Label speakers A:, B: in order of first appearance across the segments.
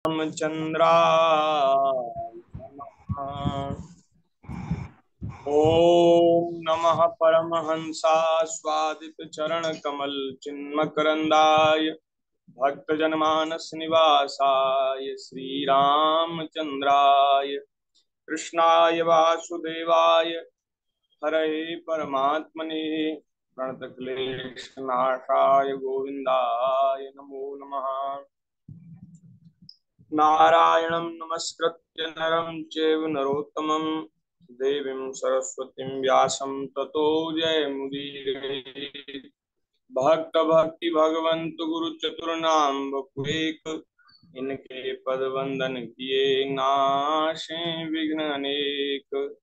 A: रामचंद्राय नमः। ओम नमः परमहंसास्वादित चरण कमल चिन्मकरंदाय भक्तजनमानस निवासाय श्री रामचंद्राय कृष्णाय वासुदेवाय हरे परमात्मने प्रणतक्लेशनाशाय गोविंदाय नमो नमः। नारायणं नमस्कृत्य नरं चैव नरोत्तमं देवीं सरस्वतीं व्यासं ततो जयमुदीरये। भक्त भक्ति भगवंत गुरु चतुर्नाम बपुएक इनके पद वंदन किए नाशे विघ्न अनेक।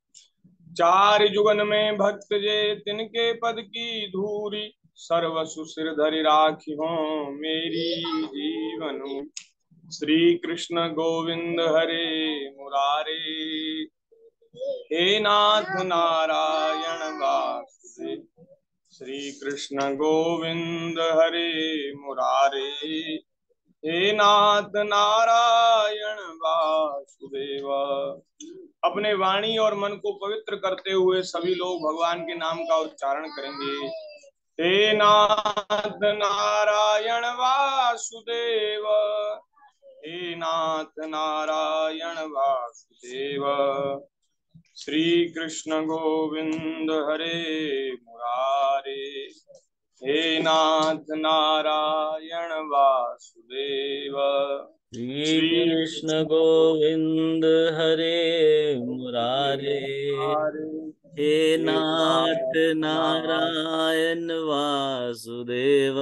A: चार जुगन में भक्त जे तिनके पद की धूरी सर्वसु सिर धरि राखी हो मेरी जीवन। श्री कृष्ण गोविंद हरे मुरारे हे नाथ नारायण वासुदेव। श्री कृष्ण गोविंद हरे मुरारे हे नाथ नारायण वासुदेव। अपने वाणी और मन को पवित्र करते हुए सभी लोग भगवान के नाम का उच्चारण करेंगे। हे नाथ नारायण वासुदेव, हे नाथ नारायण वासुदेव। श्री कृष्ण गोविंद हरे मुरारे हे नाथ नारायण वासुदेव।
B: श्री कृष्ण गोविंद हरे मुरारे हे नाथ नारायण वासुदेव।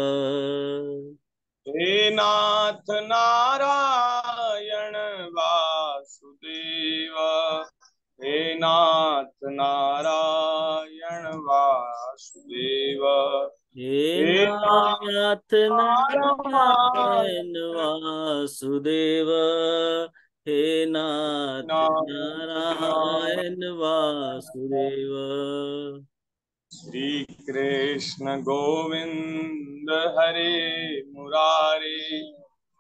A: हे नाथ नारायण वासुदेव, हे नाथ नारायण वासुदेव।
B: हे
A: हे
B: नाथ नारायण वासुदेव, हे नाथ नारायण वासुदेव।
A: श्री कृष्ण गोविंद हरे मुरारे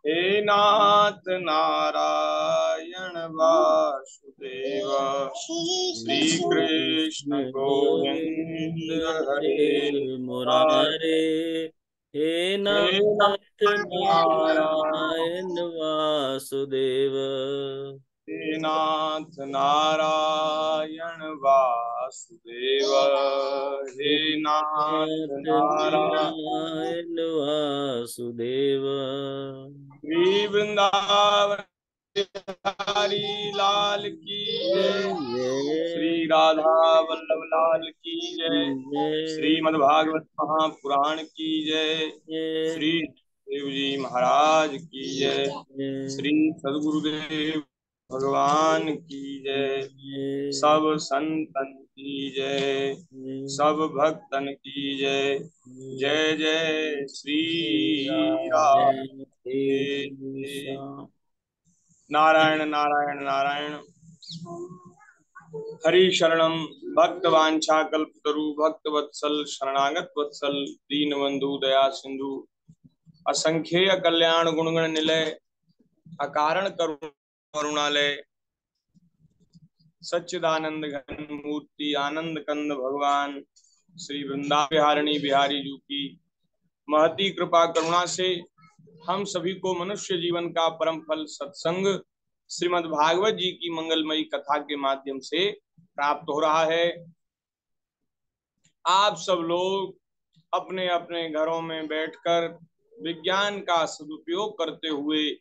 A: हे नाथ नारायण वासुदेव। श्री कृष्ण गोविंद हरे
B: मुरारे हे नाथ नारायण वासुदेव।
A: हे नाथ नारायण वासुदेव, हे नाथ नारायण
B: वासुदेव।
A: श्री वृंदावन बिहारी लाल की जय, श्री राधा वल्लभ लाल की जय, श्रीमद् भागवत महापुराण की जय, श्री देव जी महाराज की जय, श्री सदगुरुदेव भगवान की जय, सब संतन की जय, सब भक्तन की जय। जय जय श्री राम। नारायण नारायण नारायण। हरि शरणम भक्त वांछा कल्पतरु भक्त वत्सल शरणागत वत्सल दीन बंधु दया सिंधु असंख्येय कल्याण गुणगण निलय अकारण करुणालय सच्चिदानंद घन मूर्ति आनंद कंद भगवान श्री वृंदावन बिहारिणी बिहारी जी की महती कृपा करुणा से हम सभी को मनुष्य जीवन का परम फल सत्संग श्रीमद् भागवत जी की मंगलमयी कथा के माध्यम से प्राप्त हो रहा है। आप सब लोग अपने अपने घरों में बैठकर विज्ञान का सदुपयोग करते हुए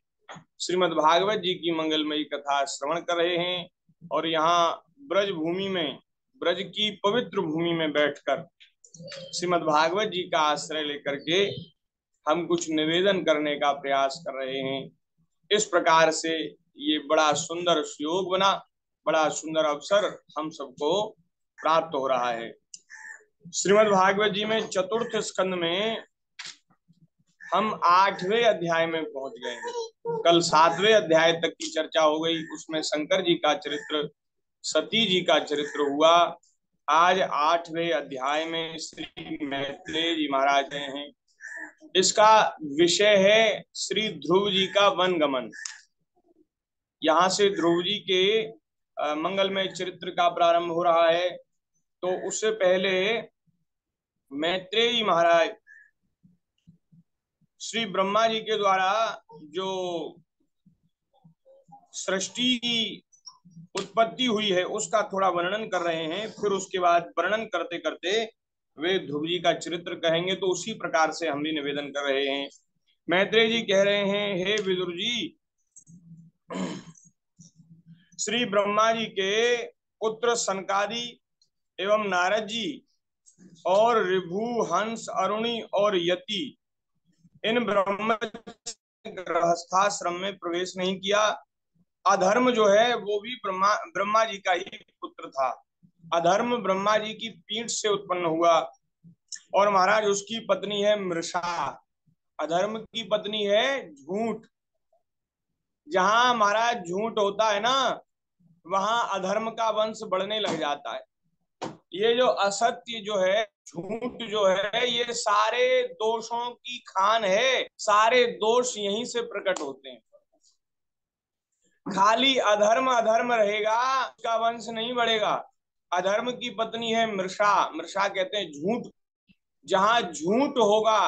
A: श्रीमद् भागवत जी की मंगलमयी कथा श्रवण कर रहे हैं और यहाँ ब्रज भूमि में ब्रज की पवित्र भूमि में बैठकर श्रीमद् भागवत जी का आश्रय लेकर के हम कुछ निवेदन करने का प्रयास कर रहे हैं। इस प्रकार से ये बड़ा सुंदर सुयोग बना, बड़ा सुंदर अवसर हम सबको प्राप्त हो रहा है। श्रीमद् भागवत जी में चतुर्थ स्कंद में हम 8वें अध्याय में पहुंच गए हैं। कल 7वें अध्याय तक की चर्चा हो गई, उसमें शंकर जी का चरित्र, सती जी का चरित्र हुआ। आज 8वें अध्याय में श्री मैत्रेय जी महाराज हैं। इसका विषय है श्री ध्रुव जी का वनगमन। यहाँ से ध्रुव जी के मंगलमय चरित्र का प्रारंभ हो रहा है। तो उससे पहले मैत्रेयी महाराज श्री ब्रह्मा जी के द्वारा जो सृष्टि की उत्पत्ति हुई है उसका थोड़ा वर्णन कर रहे हैं। फिर उसके बाद वर्णन करते करते वे ध्रुव जी का चरित्र कहेंगे। तो उसी प्रकार से हम भी निवेदन कर रहे हैं। मैत्रेय जी कह रहे हैं, हे विदुर जी, श्री ब्रह्मा जी के पुत्र सनकादि एवं नारद जी और ऋभु, हंस, अरुणि और यति इन ब्रह्म गृहस्थाश्रम में प्रवेश नहीं किया। अधर्म जो है वो भी ब्रह्मा ब्रह्मा जी का ही पुत्र था। अधर्म ब्रह्मा जी की पीठ से उत्पन्न हुआ और महाराज उसकी पत्नी है मृषा। अधर्म की पत्नी है झूठ। जहां महाराज झूठ होता है ना, वहां अधर्म का वंश बढ़ने लग जाता है। ये जो असत्य जो है, झूठ जो है, ये सारे दोषों की खान है। सारे दोष यहीं से प्रकट होते हैं। खाली अधर्म अधर्म रहेगा, उसका वंश नहीं बढ़ेगा। अधर्म की पत्नी है मृषा। मृषा कहते हैं झूठ। जहां झूठ होगा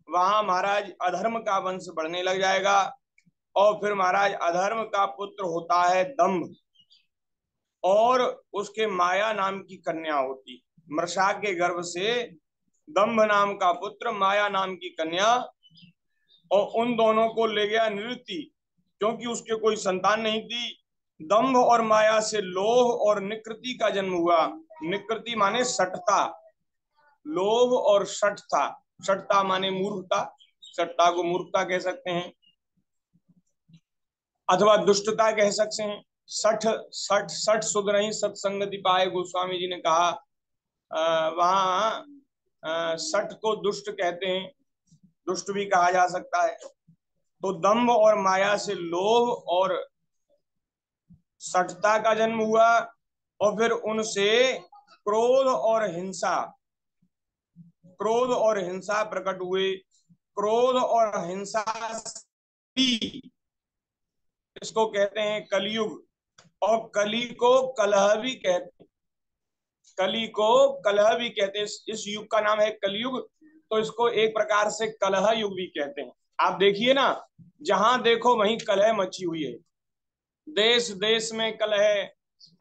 A: वहां महाराज अधर्म का वंश बढ़ने लग जाएगा। और फिर महाराज अधर्म का पुत्र होता है दंभ, और उसके माया नाम की कन्या होती। मृषा के गर्भ से दंभ नाम का पुत्र, माया नाम की कन्या, और उन दोनों को ले गया निवृत्ति, क्योंकि उसके कोई संतान नहीं थी। दंभ और माया से लोभ और निकृति का जन्म हुआ। निकृति माने सठता, लोभ और सठता। सठता माने मूर्खता, सठता को मूर्खता कह सकते हैं अथवा दुष्टता कह सकते हैं। सठ सठ सठ सुध नहीं सत्संगति पाए, गोस्वामी जी ने कहा। वहां सठ को दुष्ट कहते हैं, दुष्ट भी कहा जा सकता है। तो दंभ और माया से लोभ और सठता का जन्म हुआ, और फिर उनसे क्रोध और हिंसा, क्रोध और हिंसा प्रकट हुए। क्रोध और हिंसा इसको कहते हैं कलयुग, और कली को कलह भी कहते हैं। कली को कलह भी कहते हैं। इस युग का नाम है कलयुग। तो इसको एक प्रकार से कलह युग भी कहते हैं। आप देखिए ना, जहां देखो वहीं कलह मची हुई है। देश देश में कलह,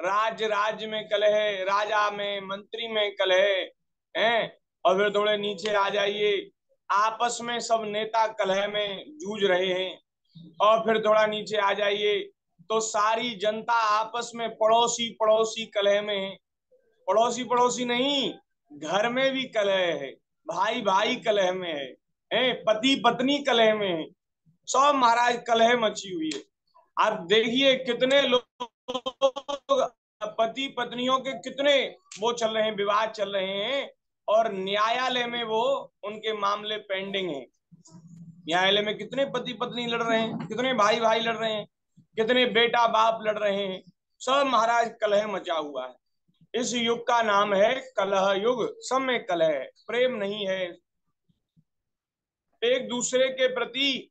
A: राज्य राज्य में कलह, राजा में, मंत्री में कलह है। और फिर थोड़े नीचे आ जाइए, आपस में सब नेता कलह में जूझ रहे हैं। और फिर थोड़ा नीचे आ जाइए तो सारी जनता आपस में, पड़ोसी पड़ोसी कलह में है। पड़ोसी पड़ोसी नहीं, घर में भी कलह है। भाई भाई कलह में है, पति पत्नी कलह में है। सब महाराज कलह मची हुई है। आप देखिए कितने लोग, पति पत्नियों के कितने वो चल रहे हैं, विवाद चल रहे हैं, और न्यायालय में वो उनके मामले पेंडिंग है। न्यायालय में कितने पति पत्नी लड़ रहे हैं, कितने भाई भाई लड़ रहे हैं, कितने बेटा बाप लड़ रहे हैं। सब महाराज कलह मचा हुआ है। इस युग का नाम है कलह युग। सब में कलह है, प्रेम नहीं है, एक दूसरे के प्रति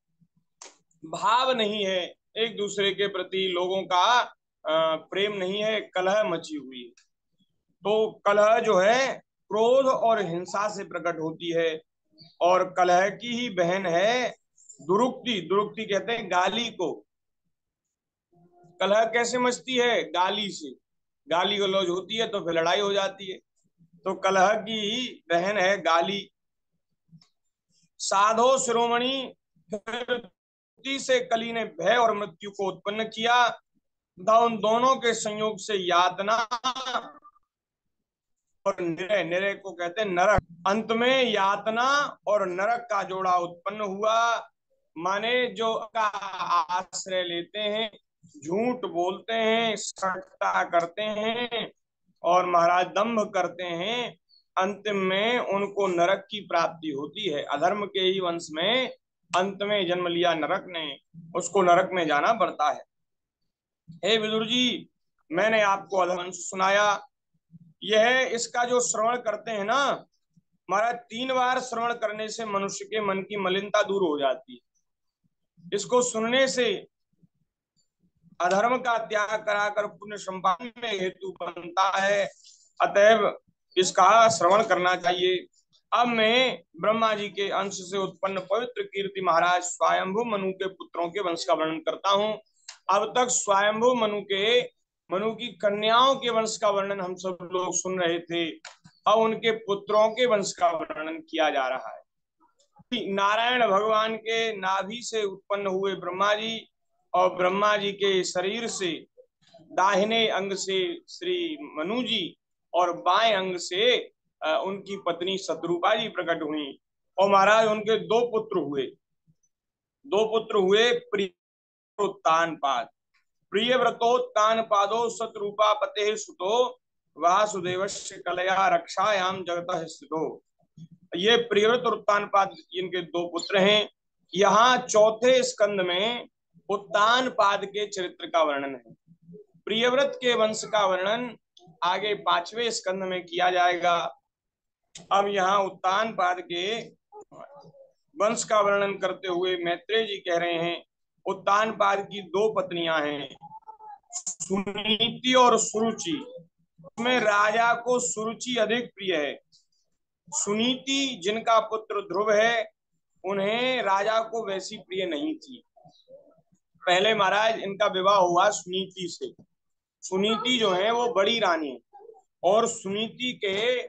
A: भाव नहीं है, एक दूसरे के प्रति लोगों का प्रेम नहीं है, कलह मची हुई है। तो कलह जो है क्रोध और हिंसा से प्रकट होती है। और कलह की ही बहन है दुरुक्ति। दुरुक्ति कहते हैं गाली को। कलह कैसे मचती है? गाली से। गाली गलौज होती है तो फिर लड़ाई हो जाती है। तो कलह की ही बहन है गाली। साधो शिरोमणि, से कली ने भय और मृत्यु को उत्पन्न किया। उन दोनों के संयोग से यातना और निरय, निरय को कहते हैं नरक, अंत में यातना और नरक का जोड़ा उत्पन्न हुआ। माने जो का आश्रय लेते हैं, झूठ बोलते हैं, सट्टा करते हैं और महाराज दंभ करते हैं, अंत में उनको नरक की प्राप्ति होती है। अधर्म के ही वंश में अंत में जन्म लिया नरक ने, उसको नरक में जाना पड़ता है। हे विदुर जी, मैंने आपको अधर्म सुनाया। यह इसका जो श्रवण करते हैं ना महाराज, 3 बार श्रवण करने से मनुष्य के मन की मलिनता दूर हो जाती है। इसको सुनने से अधर्म का त्याग कराकर पुण्य संपादन में हेतु बनता है, अतएव इसका श्रवण करना चाहिए। अब मैं ब्रह्मा जी के अंश से उत्पन्न पवित्र कीर्ति महाराज स्वयंभू मनु के पुत्रों के वंश का वर्णन करता हूँ। अब तक स्वयंभू मनु की कन्याओं के वंश का वर्णन हम सब लोग सुन रहे थे, अब उनके पुत्रों के वंश का वर्णन किया जा रहा है। नारायण भगवान के नाभि से उत्पन्न हुए ब्रह्मा जी और ब्रह्मा जी के शरीर से दाहिने अंग से श्री मनु जी और बाएं अंग से उनकी पत्नी शत्रुपा जी प्रकट हुई। और महाराज उनके दो पुत्र हुए प्रियोत्तानपाद। प्रियव्रतोत्तानपादो शत्रुपा पते सुतो वासुदेवस्य कलया रक्षायाम जगतः स्थितो। ये प्रियव्रत और उत्तानपाद इनके दो पुत्र हैं। यहाँ चौथे स्कंद में उत्तानपाद के चरित्र का वर्णन है। प्रियव्रत के वंश का वर्णन आगे 5वें स्कंद में किया जाएगा। अब यहाँ उत्तानपाद के वंश का वर्णन करते हुए मैत्रेय जी कह रहे हैं, उत्तानपाद की दो पत्नियां हैं, सुनीति और सुरुचि। उसमें राजा को सुरुचि अधिक प्रिय है। सुनीति जिनका पुत्र ध्रुव है, उन्हें राजा को वैसी प्रिय नहीं थी। पहले महाराज इनका विवाह हुआ सुनीति से। सुनीति जो है वो बड़ी रानी है, और सुनीति के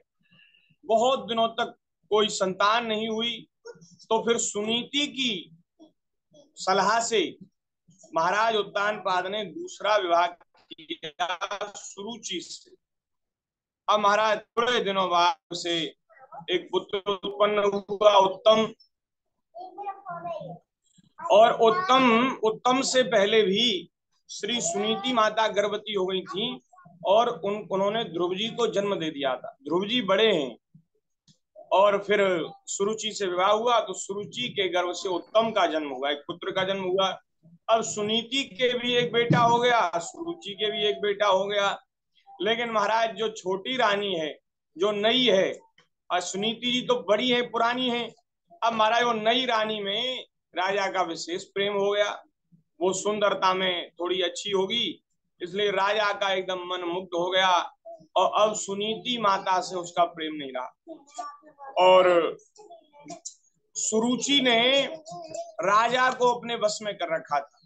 A: बहुत दिनों तक कोई संतान नहीं हुई। तो फिर सुनीति की सलाह से महाराज उत्तानपाद ने दूसरा विवाह किया सुरुचि से। अब महाराज थोड़े दिनों बाद से एक पुत्र उत्पन्न हुआ, उत्तम। और उत्तम से पहले भी श्री सुनीति माता गर्भवती हो गई थी, और उन्होंने ध्रुव जी को जन्म दे दिया था। ध्रुव जी बड़े हैं, और फिर सुरुचि से विवाह हुआ, तो सुरुचि के गर्भ से उत्तम का जन्म हुआ, एक पुत्र का जन्म हुआ। अब सुनीति के भी एक बेटा हो गया, सुरुचि के भी एक बेटा हो गया। लेकिन महाराज जो छोटी रानी है, जो नई है, और सुनीति जी तो बड़ी है, पुरानी है, अब महाराज वो नई रानी में राजा का विशेष प्रेम हो गया। वो सुंदरता में थोड़ी अच्छी होगी, इसलिए राजा का एकदम मन मुग्ध हो गया, और अब सुनीति माता से उसका प्रेम नहीं रहा। और सुरुचि ने राजा को अपने वश में कर रखा था,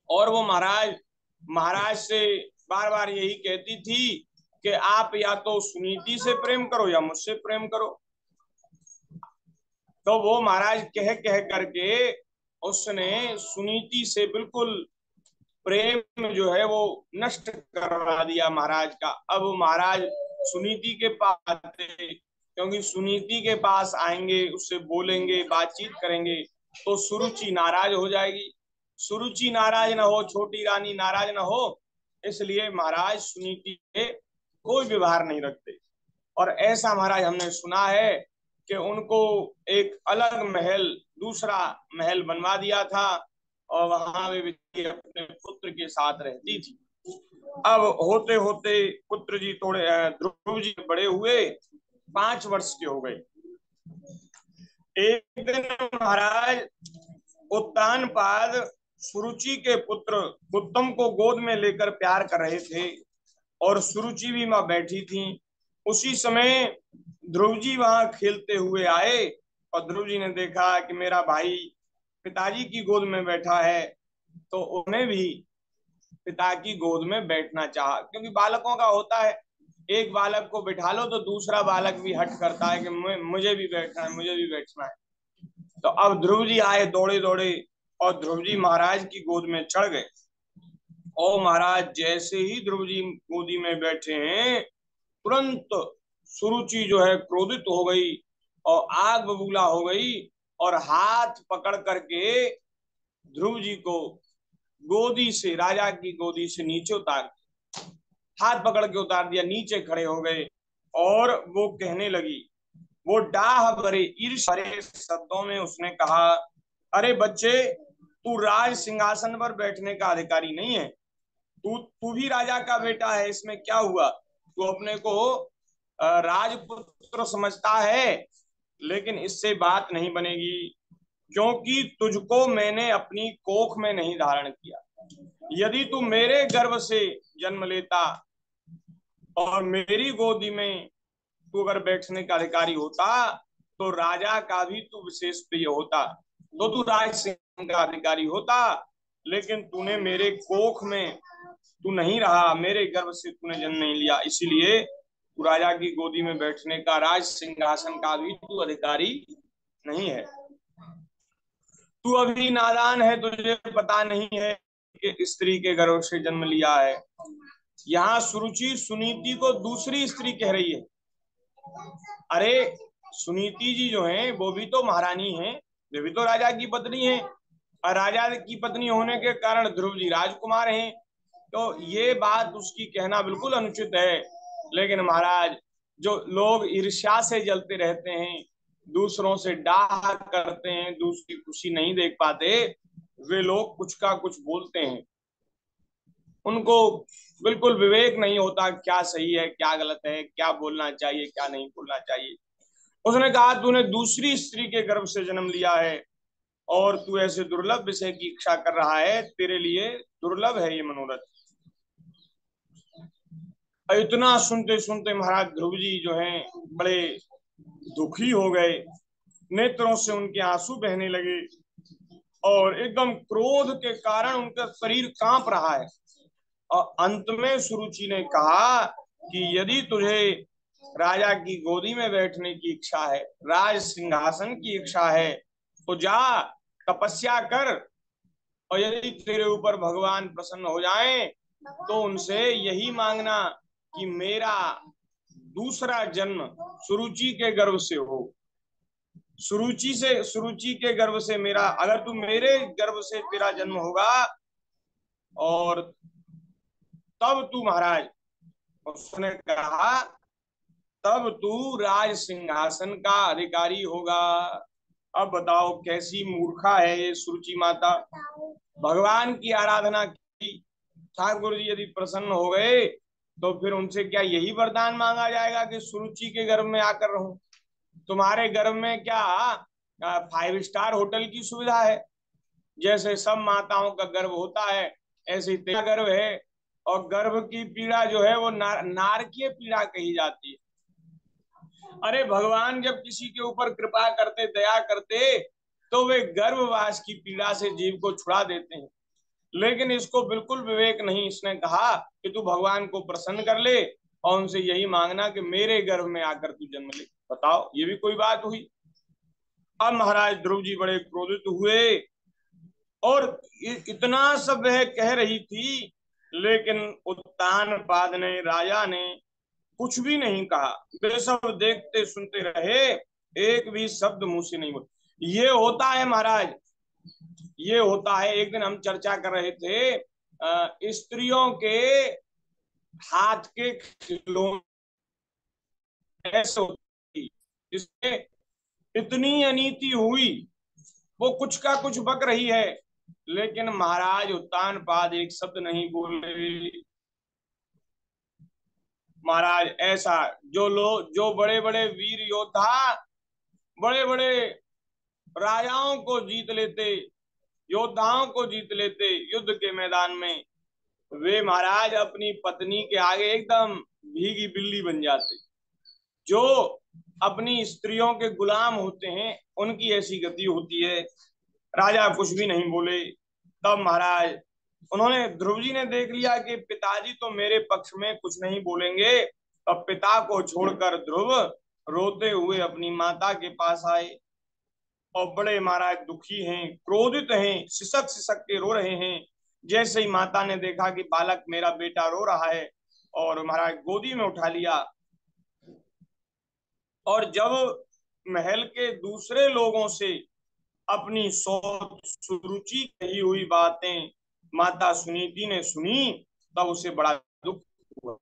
A: और वो महाराज से बार बार यही कहती थी कि आप या तो सुनीति से प्रेम करो या मुझसे प्रेम करो। तो वो महाराज कह करके उसने सुनीति से बिल्कुल प्रेम जो है वो नष्ट करवा दिया महाराज का। अब महाराज सुनीति के पास आते, क्योंकि सुनीति के पास आएंगे, उससे बोलेंगे, बातचीत करेंगे, तो सुरुचि नाराज हो जाएगी। सुरुचि नाराज न हो, छोटी रानी नाराज न हो, इसलिए महाराज सुनीति के कोई व्यवहार नहीं रखते। और ऐसा महाराज हमने सुना है कि उनको एक अलग महल, दूसरा महल बनवा दिया था, और वहां वे अपने पुत्र के साथ रहती थी। अब होते होते पुत्र जी थोड़े, ध्रुव जी बड़े हुए, 5 वर्ष के हो गए। एक दिन महाराज उत्तानपाद सुरुचि के पुत्र उत्तम को गोद में लेकर प्यार कर रहे थे, और सुरुचि भी वहां बैठी थी। उसी समय ध्रुव जी वहां खेलते हुए आए, और ध्रुव जी ने देखा कि मेरा भाई पिताजी की गोद में बैठा है, तो उन्हें भी पिता की गोद में बैठना चाहा। क्योंकि बालकों का होता है, एक बालक को बिठा लो तो दूसरा बालक भी हट करता है कि मुझे भी बैठना है, मुझे भी बैठना है। तो अब ध्रुव जी आए दौड़े दौड़े, और ध्रुव जी महाराज की गोद में चढ़ गए। और महाराज जैसे ही ध्रुव जी गोदी में बैठे हैं, तुरंत सुरुचि जो है क्रोधित हो गई और आग बबूला हो गई, और हाथ पकड़ करके ध्रुव जी को गोदी से, राजा की गोदी से नीचे उतार, हाथ पकड़ के उतार दिया, नीचे खड़े हो गए। और वो कहने लगी, वो डाह भरे ईर्ष्या भरे शब्दों में उसने कहा, अरे बच्चे, तू राज सिंहासन पर बैठने का अधिकारी नहीं है, तू भी राजा का बेटा है, इसमें क्या हुआ? तू अपने को राजपुत्र समझता है, लेकिन इससे बात नहीं बनेगी, क्योंकि तुझको मैंने अपनी कोख में नहीं धारण किया। यदि तू मेरे गर्भ से जन्म लेता और मेरी गोदी में तू अगर बैठने का अधिकारी होता तो राजा का भी तू विशेष प्रिय होता, तो तू राज सिंह का अधिकारी होता। लेकिन तूने मेरे कोख में तू नहीं रहा, मेरे गर्भ से तूने जन्म नहीं लिया, इसीलिए तू राजा की गोदी में बैठने का, राज सिंहासन का भी तू अधिकारी नहीं है। तू अभी नादान है, तुझे पता नहीं है कि स्त्री के गर्भ से जन्म लिया है। यहाँ सुरुचि सुनीति को दूसरी स्त्री कह रही है। अरे सुनीति जी जो हैं वो भी तो महारानी हैं, वे भी तो राजा की पत्नी हैं, और राजा की पत्नी होने के कारण ध्रुव जी राजकुमार हैं। तो ये बात उसकी कहना बिल्कुल अनुचित है। लेकिन महाराज, जो लोग ईर्ष्या से जलते रहते हैं, दूसरों से डाह करते हैं, दूसरी खुशी नहीं देख पाते, वे लोग कुछ का कुछ बोलते हैं। उनको बिल्कुल विवेक नहीं होता, क्या सही है क्या गलत है, क्या बोलना चाहिए क्या नहीं बोलना चाहिए। उसने कहा तूने दूसरी स्त्री के गर्भ से जन्म लिया है और तू ऐसे दुर्लभ विषय की इच्छा कर रहा है, तेरे लिए दुर्लभ है ये मनोरथ। इतना सुनते सुनते महाराज ध्रुव जी जो हैं बड़े दुखी हो गए, नेत्रों से उनके आंसू बहने लगे और एकदम क्रोध के कारण उनका शरीर कांप रहा है। और अंत में सुरुचि ने कहा कि यदि तुझे राजा की गोदी में बैठने की इच्छा है, राज सिंहासन की इच्छा है, तो जा तपस्या कर, और यदि तेरे ऊपर भगवान प्रसन्न हो जाएं तो उनसे यही मांगना कि मेरा दूसरा जन्म सुरुचि के गर्भ से हो। सुरुचि के गर्भ से मेरा, अगर तू मेरे गर्भ से तेरा जन्म होगा और तब तू महाराज, उसने कहा तब तू राज सिंहासन का अधिकारी होगा। अब बताओ कैसी मूर्खा है ये सुरुचि माता। भगवान की आराधना की, ठाकुर जी यदि प्रसन्न हो गए तो फिर उनसे क्या यही वरदान मांगा जाएगा कि सुरुचि के गर्भ में आकर रहूं? तुम्हारे गर्भ में क्या 5 स्टार होटल की सुविधा है? जैसे सब माताओं का गर्भ होता है ऐसे तेरा गर्भ है, और गर्भ की पीड़ा जो है वो नारकीय पीड़ा कही जाती है। अरे भगवान जब किसी के ऊपर कृपा करते, दया करते, तो वे गर्भवास की पीड़ा से जीव को छुड़ा देते हैं। लेकिन इसको बिल्कुल विवेक नहीं। इसने कहा कि तू भगवान को प्रसन्न कर ले और उनसे यही मांगना कि मेरे गर्भ में आकर तू जन्म ले। बताओ ये भी कोई बात हुई? अब महाराज ध्रुव जी बड़े क्रोधित हुए और इतना सब वह कह रही थी, लेकिन उत्तानपाद ने, राजा ने कुछ भी नहीं कहा। वे सब देखते सुनते रहे, एक भी शब्द मुंह से नहीं बोले। ये होता है महाराज, ये होता है। एक दिन हम चर्चा कर रहे थे स्त्रियों के हाथ के खिलौने ऐसे होती, जिसमें इतनी अनीति हुई, वो कुछ का कुछ बक रही है, लेकिन महाराज उत्तानपाद एक शब्द नहीं बोले। महाराज ऐसा जो लोग, जो बड़े बड़े वीर योद्धा बड़े बड़े राजाओं को जीत लेते, योद्धाओं को जीत लेते युद्ध के मैदान में, वे महाराज अपनी पत्नी के आगे एकदम भीगी बिल्ली बन जाते। जो अपनी स्त्रियों के गुलाम होते हैं उनकी ऐसी गति होती है। राजा कुछ भी नहीं बोले। तब महाराज उन्होंने, ध्रुव जी ने देख लिया कि पिताजी तो मेरे पक्ष में कुछ नहीं बोलेंगे, तब पिता को छोड़कर ध्रुव रोते हुए अपनी माता के पास आए और बड़े महाराज दुखी हैं, क्रोधित हैं, सिसक सिसक के रो रहे हैं। जैसे ही माता ने देखा कि बालक मेरा बेटा रो रहा है, और महाराज गोदी में उठा लिया। और जब महल के दूसरे लोगों से अपनी सोच सुरुचि कही हुई बातें माता सुनीति ने सुनी, तब उसे बड़ा दुख हुआ।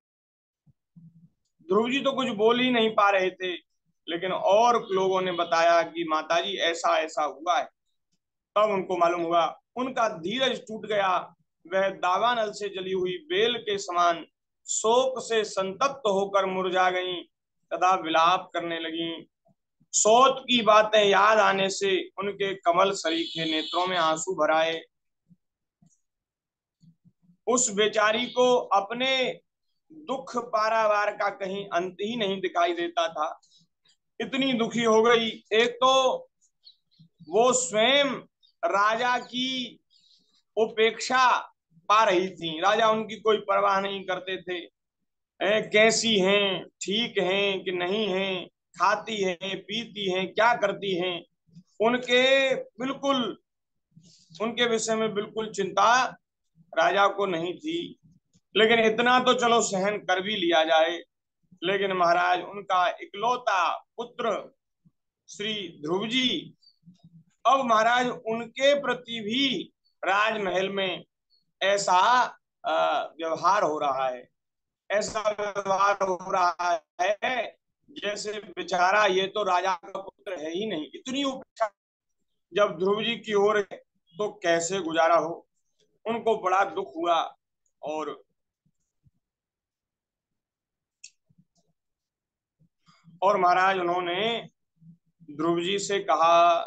A: ध्रुव जी तो कुछ बोल ही नहीं पा रहे थे, लेकिन और लोगों ने बताया कि माताजी ऐसा ऐसा हुआ है। तब उनको मालूम हुआ, उनका धीरज टूट गया। वह दावानल से जली हुई बेल के समान शोक से संतप्त होकर मुरझा गईं तथा विलाप करने लगीं। सौत की बातें याद आने से उनके कमल सरीखे नेत्रों में आंसू भर आए। उस बेचारी को अपने दुख पारावार का कहीं अंत ही नहीं दिखाई देता था। इतनी दुखी हो गई। एक तो वो स्वयं राजा की उपेक्षा पा रही थी, राजा उनकी कोई परवाह नहीं करते थे। कैसी हैं, ठीक हैं कि नहीं हैं, खाती हैं, पीती हैं, क्या करती हैं, उनके बिल्कुल उनके विषय में बिल्कुल चिंता राजा को नहीं थी। लेकिन इतना तो चलो सहन कर भी लिया जाए। लेकिन महाराज उनका इकलौता पुत्र श्री ध्रुव जी, अब महाराज उनके प्रति भी राजमहल में ऐसा व्यवहार हो रहा है, ऐसा व्यवहार हो रहा है जैसे बेचारा ये तो राजा का पुत्र है ही नहीं। इतनी उपेक्षा जब ध्रुव जी की ओर है तो कैसे गुजारा हो। उनको बड़ा दुख हुआ। और महाराज उन्होंने ध्रुव जी से कहा,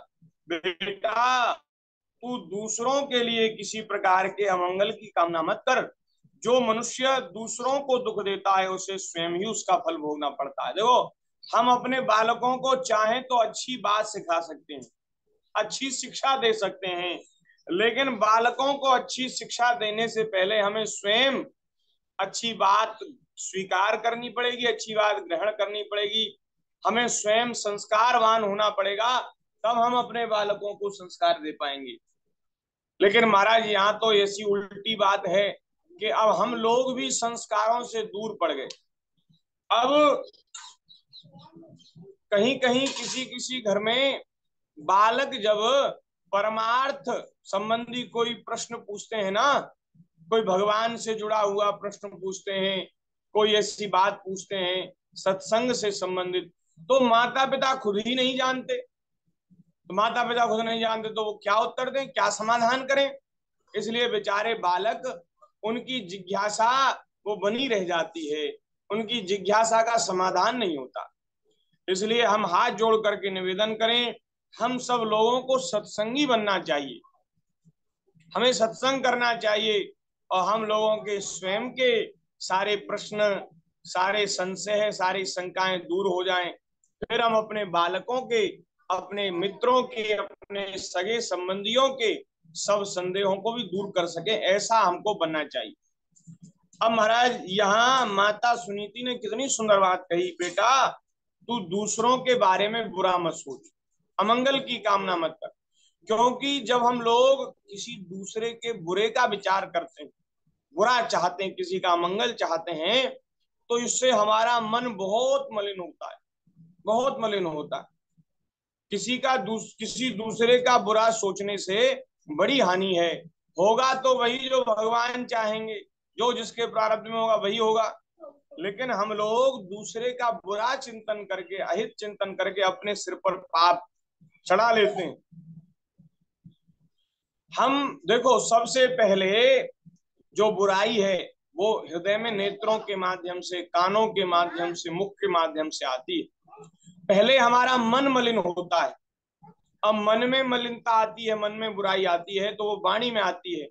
A: बेटा तू दूसरों के लिए किसी प्रकार के अमंगल की कामना मत कर। जो मनुष्य दूसरों को दुख देता है उसे स्वयं ही उसका फल भोगना पड़ता है। देखो, हम अपने बालकों को चाहें तो अच्छी बात सिखा सकते हैं, अच्छी शिक्षा दे सकते हैं, लेकिन बालकों को अच्छी शिक्षा देने से पहले हमें स्वयं अच्छी बात स्वीकार करनी पड़ेगी, अच्छी बात ग्रहण करनी पड़ेगी। हमें स्वयं संस्कारवान होना पड़ेगा, तब हम अपने बालकों को संस्कार दे पाएंगे। लेकिन महाराज यहाँ तो ऐसी उल्टी बात है कि अब हम लोग भी संस्कारों से दूर पड़ गए। अब कहीं कहीं किसी किसी घर में बालक जब परमार्थ संबंधी कोई प्रश्न पूछते हैं ना, कोई भगवान से जुड़ा हुआ प्रश्न पूछते हैं, कोई ऐसी बात पूछते हैं सत्संग से संबंधित, तो माता पिता खुद ही नहीं जानते। तो माता पिता खुद नहीं जानते तो वो क्या उत्तर दें, क्या समाधान करें। इसलिए बेचारे बालक, उनकी जिज्ञासा वो बनी रह जाती है, उनकी जिज्ञासा का समाधान नहीं होता। इसलिए हम हाथ जोड़ करके निवेदन करें, हम सब लोगों को सत्संगी बनना चाहिए, हमें सत्संग करना चाहिए, और हम लोगों के स्वयं के सारे प्रश्न, सारे संशय, सारी शंकाएं दूर हो जाएं। फिर हम अपने बालकों के, अपने मित्रों के, अपने सगे संबंधियों के सब संदेहों को भी दूर कर सके, ऐसा हमको बनना चाहिए। अब महाराज यहाँ माता सुनीति ने कितनी सुंदर बात कही, बेटा तू दूसरों के बारे में बुरा मत सोच, अमंगल की कामना मत कर। क्योंकि जब हम लोग किसी दूसरे के बुरे का विचार करते हैं, बुरा चाहते हैं, किसी का मंगल चाहते हैं, तो इससे हमारा मन बहुत मलिन होता है, बहुत मलिन होता है। किसी दूसरे का बुरा सोचने से बड़ी हानि है। होगा तो वही जो भगवान चाहेंगे, जो जिसके प्रारब्ध में होगा वही होगा। लेकिन हम लोग दूसरे का बुरा चिंतन करके, अहित चिंतन करके अपने सिर पर पाप चढ़ा लेते हैं। हम देखो, सबसे पहले जो बुराई है वो हृदय में नेत्रों के माध्यम से, कानों के माध्यम से, मुख के माध्यम से आती है। पहले हमारा मन मलिन होता है। अब मन में मलिनता आती है, मन में बुराई आती है, तो वो वाणी में आती है,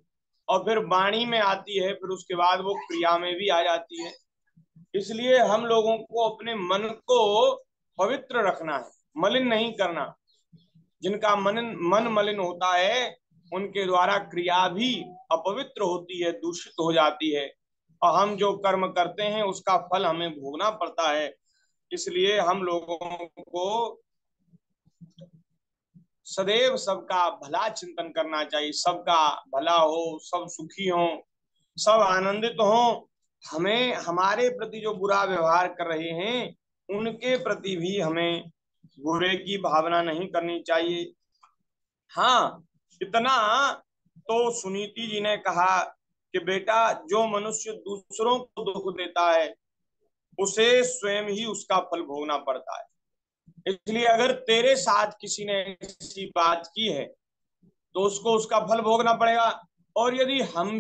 A: और फिर वाणी में आती है, फिर उसके बाद वो क्रिया में भी आ जाती है। इसलिए हम लोगों को अपने मन को पवित्र रखना है, मलिन नहीं करना। जिनका मन मलिन होता है उनके द्वारा क्रिया भी अपवित्र होती है, दूषित हो जाती है, और हम जो कर्म करते हैं उसका फल हमें भोगना पड़ता है। इसलिए हम लोगों को सदैव सबका भला चिंतन करना चाहिए, सबका भला हो, सब सुखी हो, सब आनंदित हो। हमें हमारे प्रति जो बुरा व्यवहार कर रहे हैं उनके प्रति भी हमें बुरे की भावना नहीं करनी चाहिए। हाँ, इतना तो सुनीति जी ने कहा कि बेटा जो मनुष्य दूसरों को दुख देता है उसे स्वयं ही उसका फल भोगना पड़ता है। इसलिए अगर तेरे साथ किसी ने ऐसी बात की है तो उसको उसका फल भोगना पड़ेगा। और यदि हम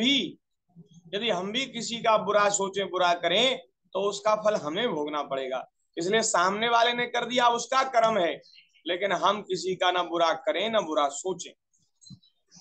A: भी किसी का बुरा सोचें, बुरा करें, तो उसका फल हमें भोगना पड़ेगा। इसलिए सामने वाले ने कर दिया उसका कर्म है, लेकिन हम किसी का ना बुरा करें ना बुरा सोचें।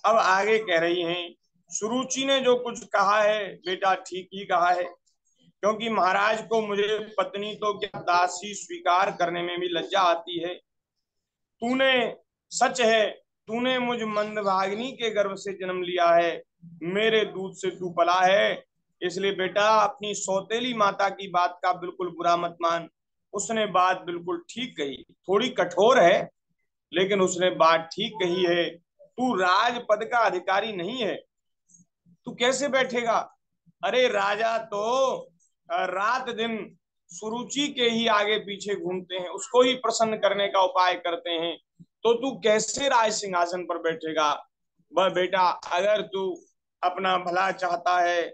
A: अब आगे कह रही हैं सुरुचि ने जो कुछ कहा है बेटा ठीक ही कहा है, क्योंकि महाराज को मुझे पत्नी तो क्या दासी स्वीकार करने में भी लज्जा आती है। तूने, सच है, तूने मुझ मंदभागिनी के गर्भ से जन्म लिया है, मेरे दूध से तू पला है, इसलिए बेटा अपनी सौतेली माता की बात का बिल्कुल बुरा मत मान। उसने बात बिल्कुल ठीक कही, थोड़ी कठोर है लेकिन उसने बात ठीक कही है। तू राजपद का अधिकारी नहीं है, तू कैसे बैठेगा? अरे राजा तो रात दिन सुरुचि के ही आगे पीछे घूमते हैं, उसको ही प्रसन्न करने का उपाय करते हैं, तो तू कैसे राज सिंहासन पर बैठेगा? वह बेटा, अगर तू अपना भला चाहता है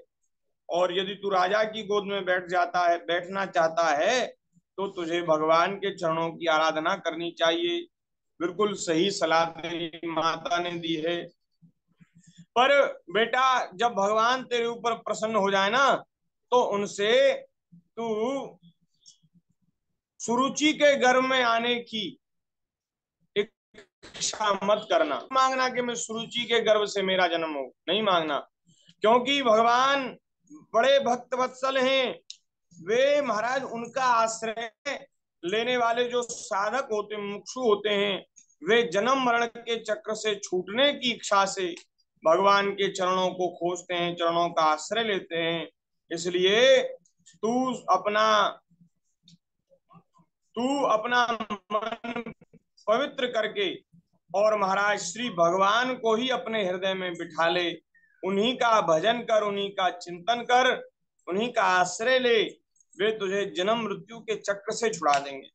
A: और यदि तू राजा की गोद में बैठना चाहता है, तो तुझे भगवान के चरणों की आराधना करनी चाहिए। बिल्कुल सही सलाह तेरी माता ने दी है। पर बेटा, जब भगवान तेरे ऊपर प्रसन्न हो जाए ना, तो उनसे तू सुरुचि के गर्भ में आने की इच्छा मत करना। मांगना कि मैं सुरुचि के गर्भ से मेरा जन्म हो, नहीं मांगना, क्योंकि भगवान बड़े भक्त वत्सल हैं। वे महाराज उनका आश्रय लेने वाले जो साधक होते, मुक्षु होते हैं, वे जन्म मरण के चक्र से छूटने की इच्छा से भगवान के चरणों को खोजते हैं, चरणों का आश्रय लेते हैं। इसलिए तू अपना तू अपना मन पवित्र करके और महाराज श्री भगवान को ही अपने हृदय में बिठा ले, उन्हीं का भजन कर, उन्हीं का चिंतन कर, उन्हीं का आश्रय ले। वे तुझे जन्म मृत्यु के चक्र से छुड़ा देंगे।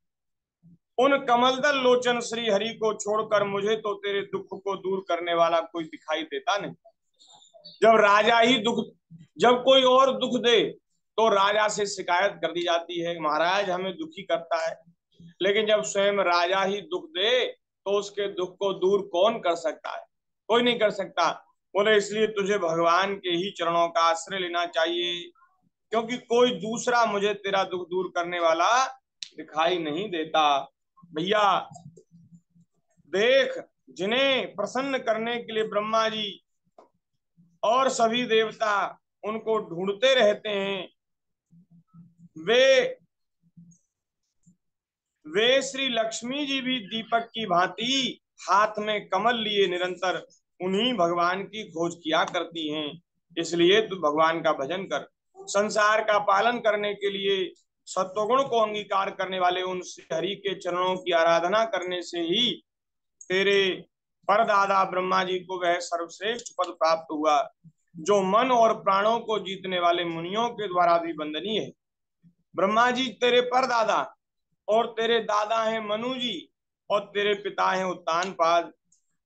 A: उन कमलदल लोचन श्री हरि को छोड़कर मुझे तो तेरे दुख को दूर करने वाला कोई दिखाई देता नहीं। जब राजा ही दुख, जब कोई और दुख दे तो राजा से शिकायत कर दी जाती है, महाराज हमें दुखी करता है। लेकिन जब स्वयं राजा ही दुख दे तो उसके दुख को दूर कौन कर सकता है? कोई नहीं कर सकता। बोले इसलिए तुझे भगवान के ही चरणों का आश्रय लेना चाहिए, क्योंकि कोई दूसरा मुझे तेरा दुख दूर करने वाला दिखाई नहीं देता। भैया देख, जिन्हें प्रसन्न करने के लिए ब्रह्मा जी और सभी देवता उनको ढूंढते रहते हैं, वे वे श्री लक्ष्मी जी भी दीपक की भांति हाथ में कमल लिए निरंतर उन्हीं भगवान की खोज किया करती हैं। इसलिए तू भगवान का भजन कर। संसार का पालन करने के लिए सत्वगुण को अंगीकार करने वाले उन हरि के चरणों की आराधना करने से ही तेरे परदादा ब्रह्मा जी को वह सर्वश्रेष्ठ पद प्राप्त हुआ, जो मन और प्राणों को जीतने वाले मुनियों के द्वारा भी वंदनीय है। ब्रह्मा जी तेरे परदादा और तेरे दादा हैं मनु जी और तेरे पिता हैं उत्तानपाद,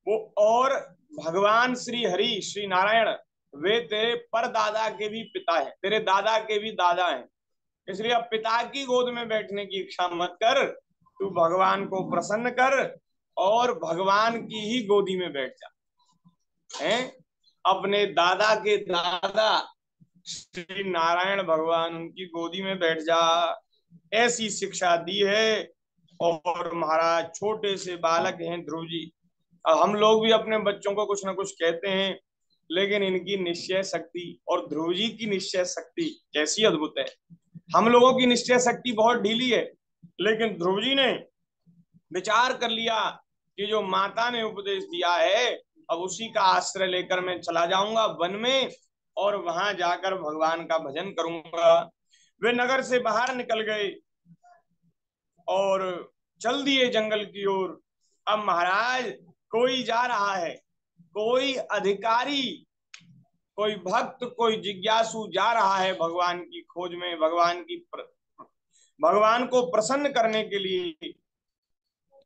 A: वो और भगवान श्री हरि श्री नारायण वे तेरे परदादा के भी पिता हैं, तेरे दादा के भी दादा हैं। इसलिए अब पिता की गोद में बैठने की इच्छा मत कर, तू भगवान को प्रसन्न कर और भगवान की ही गोदी में बैठ जा। हैं, अपने दादा के दादा श्री नारायण भगवान उनकी गोदी में बैठ जा, ऐसी शिक्षा दी है। और महाराज छोटे से बालक हैं ध्रुव जी, हम लोग भी अपने बच्चों को कुछ ना कुछ कहते हैं, लेकिन इनकी निश्चय शक्ति और ध्रुव जी की निश्चय शक्ति कैसी अद्भुत है। हम लोगों की निश्चय शक्ति बहुत ढीली है, लेकिन ध्रुव जी ने विचार कर लिया कि जो माता ने उपदेश दिया है, अब उसी का आश्रय लेकर मैं चला जाऊंगा वन में और वहां जाकर भगवान का भजन करूंगा। वे नगर से बाहर निकल गए और चल दिए जंगल की ओर। अब महाराज कोई जा रहा है, कोई अधिकारी, कोई भक्त, कोई जिज्ञासु जा रहा है भगवान की खोज में, भगवान को प्रसन्न करने के लिए,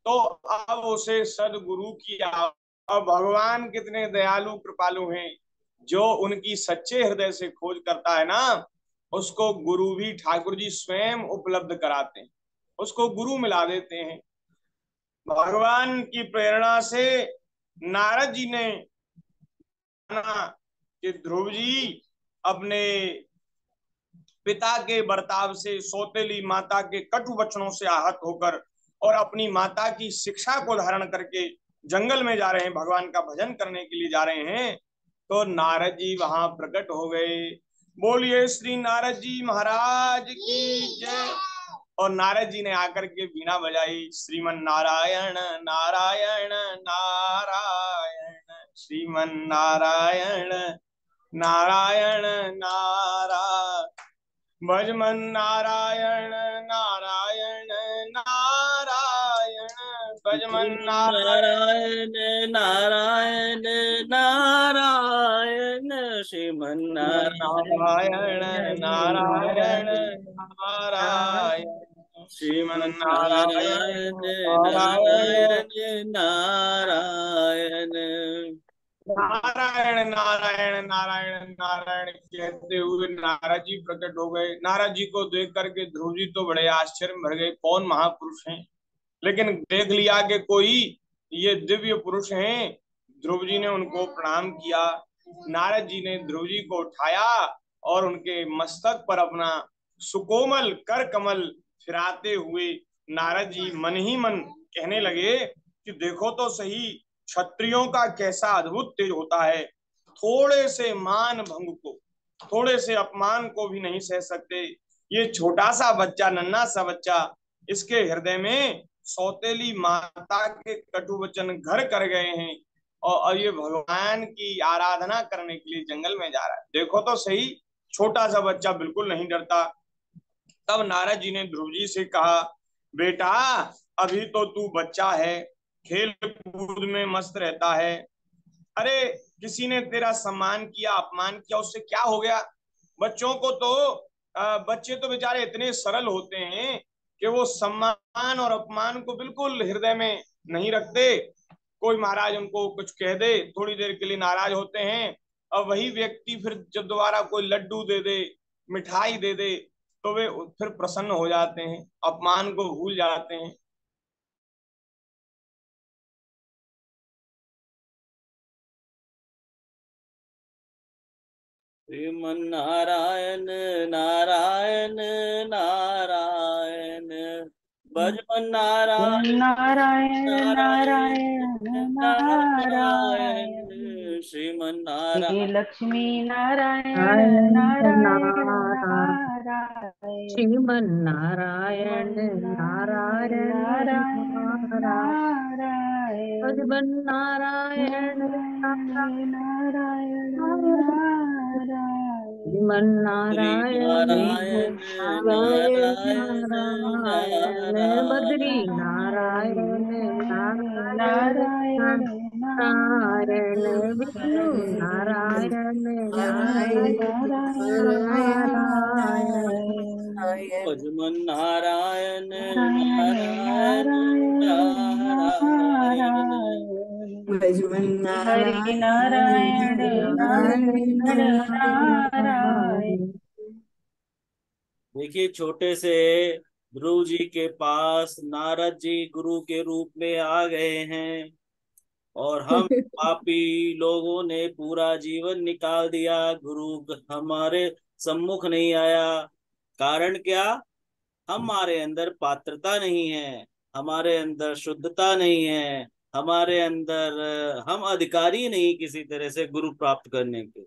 A: तो अब उसे सदगुरु की, अब भगवान कितने दयालु कृपालु हैं, जो उनकी सच्चे हृदय से खोज करता है ना, उसको गुरु भी ठाकुर जी स्वयं उपलब्ध कराते हैं, उसको गुरु मिला देते हैं। भगवान की प्रेरणा से नारद जी ने जाना कि ध्रुव जी अपने पिता के बर्ताव से, सौतेली माता के कटु वचनों से आहत होकर और अपनी माता की शिक्षा को धारण करके जंगल में जा रहे हैं, भगवान का भजन करने के लिए जा रहे हैं। तो नारद जी वहां प्रकट हो गए। बोलिए श्री नारद जी महाराज की जय। और नारद जी ने आकर के बीणा बजाई, श्रीमन नारायण नारायण नारायण, श्रीमन नारायण नारायण नारायण, भजमन नारायण नारायण नारायण, भजमन
B: नारायण नारायण नारायण, श्रीमन
A: नारायण नारायण नारायण, श्रीमन नारायण
B: नारायण
A: नारायण
B: नारायण नारायण।
A: नारायण नारायण नारायण नारायण कहते हुए नारद जी प्रकट हो गए। नारद जी को देख करके ध्रुव जी तो बड़े आश्चर्य में भर गए, कौन महापुरुष हैं। लेकिन देख लिया कि कोई ये दिव्य पुरुष हैं। ध्रुव जी ने उनको प्रणाम किया। नारद जी ने ध्रुव जी को उठाया और उनके मस्तक पर अपना सुकोमल कर कमल फिराते हुए नारद जी मन ही मन कहने लगे कि देखो तो सही, क्षत्रियों का कैसा अद्भुत तेज होता है। थोड़े से मान भंग को, थोड़े से अपमान को भी नहीं सह सकते। ये छोटा सा बच्चा, नन्हा सा बच्चा, इसके हृदय में सौतेली माता के कटु वचन घर कर गए हैं और ये भगवान की आराधना करने के लिए जंगल में जा रहा है। देखो तो सही, छोटा सा बच्चा बिल्कुल नहीं डरता। तब नारद जी ने ध्रुव जी से कहा, बेटा अभी तो तू बच्चा है, खेल कूद में मस्त रहता है। अरे किसी ने तेरा सम्मान किया, अपमान किया, उससे क्या हो गया। बच्चों को तो बच्चे तो बेचारे इतने सरल होते हैं कि वो सम्मान और अपमान को बिल्कुल हृदय में नहीं रखते। कोई महाराज उनको कुछ कह दे, थोड़ी देर के लिए नाराज होते हैं, और वही व्यक्ति फिर जब दोबारा कोई लड्डू दे दे, मिठाई दे दे, तो वे फिर प्रसन्न हो जाते हैं, अपमान को भूल जाते हैं।
B: श्रीमन नारायण नारायण नारायण, भजमन नारायण
C: नारायण
B: नारायण
C: नारायण
B: नारायण,
C: नारायण,
B: श्रीमन
C: हे
B: नारायण
C: लक्ष्मी नारायण
D: नारायण
C: नारायण
D: नारायण,
C: नारायण,
D: श्रीमन
C: श्रीमन
D: नारायण
C: नारायण
D: नारायण
C: नारायण
D: नारायण,
C: नारायण,
D: भगवन नारायण
C: नारायण नारायण
D: नारायण,
C: नारायण,
D: श्रीमन
B: श्री
D: नारायण
C: हे
B: नारायण
D: नारायण
B: नारायण
D: नारायण, बद्री
B: नारायण,
D: नारायण
C: नारायण
D: नारायण
C: नारायण
D: नारायण, विष्णु
C: नारायण,
D: नारायण
C: नारायण
D: नारायण नारायण,
C: नारायण,
B: भजमन नारायण
C: नारायण
B: नारायण
C: नारायण
B: नारायण,
C: नारायण,
D: भजमन
C: हरि
D: नारायण
C: नारायण
D: नारायण
C: नारायण नारायण।
D: नारायण।
B: देखिए, छोटे से ध्रुव जी के पास नारद जी गुरु के रूप में आ गए हैं, और हम पापी लोगों ने पूरा जीवन निकाल दिया, गुरु हमारे सम्मुख नहीं आया। कारण क्या? हमारे अंदर पात्रता नहीं है, हमारे अंदर शुद्धता नहीं है, हमारे अंदर हम अधिकारी नहीं किसी तरह से गुरु प्राप्त करने के।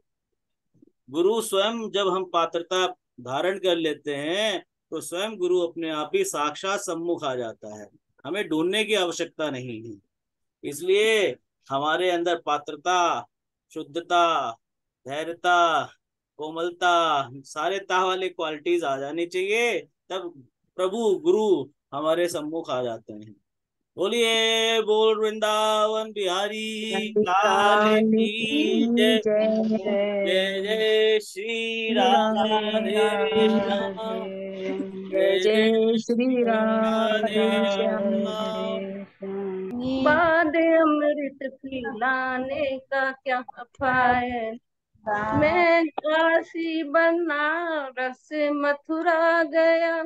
B: गुरु स्वयं जब हम पात्रता धारण कर लेते हैं तो स्वयं गुरु अपने आप ही साक्षात सम्मुख आ जाता है, हमें ढूंढने की आवश्यकता नहीं है। इसलिए हमारे अंदर पात्रता, शुद्धता, धैर्यता, कोमलता, सारे ता वाले क्वालिटीज आ जानी चाहिए, तब प्रभु गुरु हमारे सम्मुख आ जाते हैं। बोलिए बोल वृंदावन बिहारी लाल
D: काल
B: की
D: की
B: जय।
D: जय,
B: जय जय श्री
C: श्री
B: राधे
C: राधे
B: श्याम,
D: जय
B: जय जय
D: जय श्री
B: श्री राधे
D: राधे श्याम।
B: श्याम।
C: बाद अमृत पिलाने का क्या फायदा, मैं काशी बनारस मथुरा गया,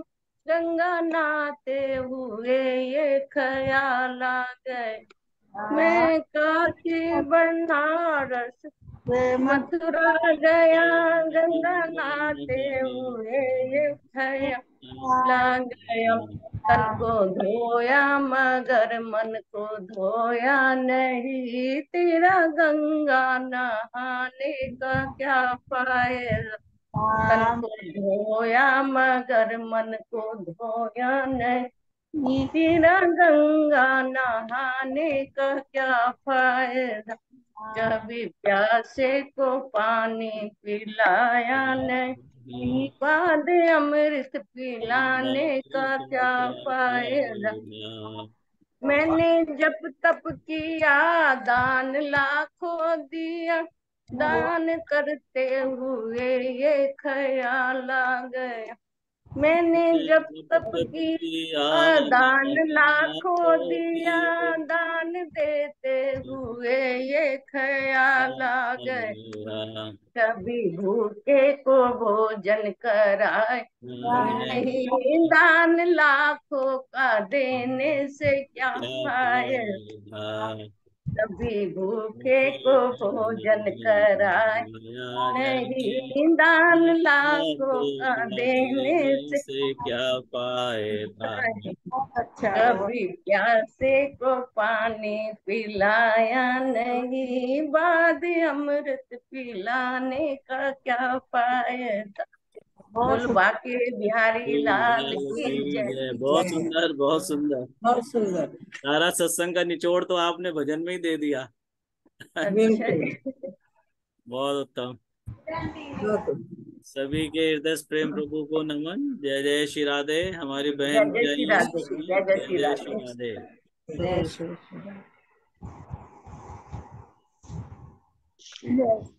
C: गंगा नहाते हुए ये ख्याल आ गए, मैं काशी बनारस मथुरा गया, गंगा नहाते हुए ये ख्याल आ गया, तन को धोया मगर मन को धोया नहीं, तेरा गंगा नहाने का क्या फायदा। तन को धोया मगर मन को धोया नहीं, तेरा गंगा नहाने का क्या फायदा। कभी प्यासे को पानी पिलाया नहीं, बाद अमृत पिलाने का क्या फायदा। मैंने जप तप किया दान लाखों दिया, दान करते हुए ये ख्याल आ गया। मैंने जब तप किया दान लाखों दिया, दान देते हुए ये ख्याल आ गए। कभी भूखे को भोजन कराए नहीं, दान लाखों का देने से क्या फायदा। कभी भूखे को भोजन कराए नहीं, दान लाखों का देने से
B: क्या फायदा।
C: अच्छा। कभी प्यासे को पानी पिलाया नहीं, बाद अमृत पिलाने का क्या फायदा। बोल बाके बिहारी लाल की जय।
B: बहुत सुंदर, बहुत सुंदर,
D: बहुत सुंदर।
B: सारा सत्संग का निचोड़ तो आपने भजन में ही दे दिया।
C: अच्छा।
B: बहुत उत्तम।
D: बहुत
B: सभी के हृदय से प्रेम प्रभु को नमन। जय जय श्री राधे। हमारी
C: जय
B: बहन
C: जय श्री राधे, जय जय श्री
B: जय श्री
C: राधे,
B: राधे।
C: जय श्री राधे।